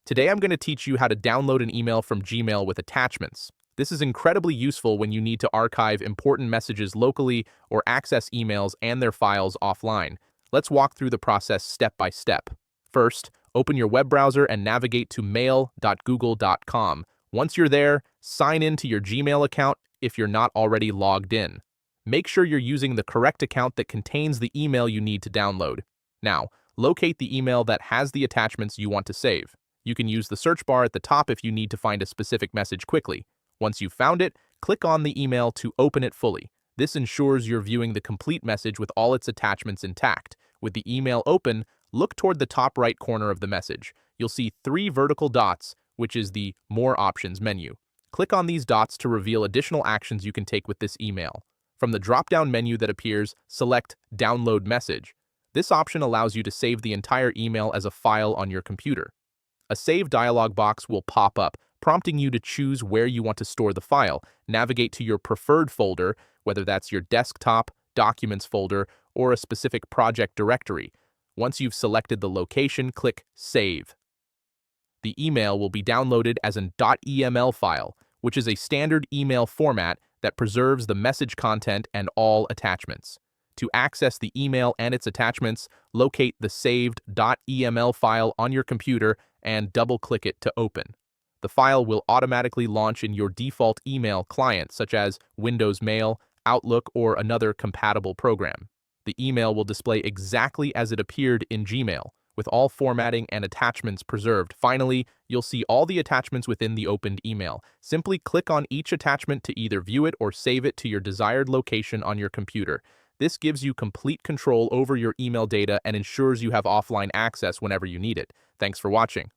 Today I'm going to teach you how to download an email from Gmail with attachments. This is incredibly useful when you need to archive important messages locally or access emails and their files offline. Let's walk through the process step by step. First, open your web browser and navigate to mail.google.com. Once you're there, sign in to your Gmail account if you're not already logged in. Make sure you're using the correct account that contains the email you need to download. Now, locate the email that has the attachments you want to save. You can use the search bar at the top if you need to find a specific message quickly. Once you've found it, click on the email to open it fully. This ensures you're viewing the complete message with all its attachments intact. With the email open, look toward the top right corner of the message. You'll see 3 vertical dots, which is the More Options menu. Click on these dots to reveal additional actions you can take with this email. From the drop-down menu that appears, select Download Message. This option allows you to save the entire email as a file on your computer. A Save dialog box will pop up, prompting you to choose where you want to store the file. Navigate to your preferred folder, whether that's your desktop, documents folder, or a specific project directory. Once you've selected the location, click Save. The email will be downloaded as an .eml file, which is a standard email format that preserves the message content and all attachments. To access the email and its attachments, locate the saved .eml file on your computer and double-click it to open. The file will automatically launch in your default email client, such as Windows Mail, Outlook, or another compatible program. The email will display exactly as it appeared in Gmail, with all formatting and attachments preserved. Finally, you'll see all the attachments within the opened email. Simply click on each attachment to either view it or save it to your desired location on your computer. This gives you complete control over your email data and ensures you have offline access whenever you need it. Thanks for watching.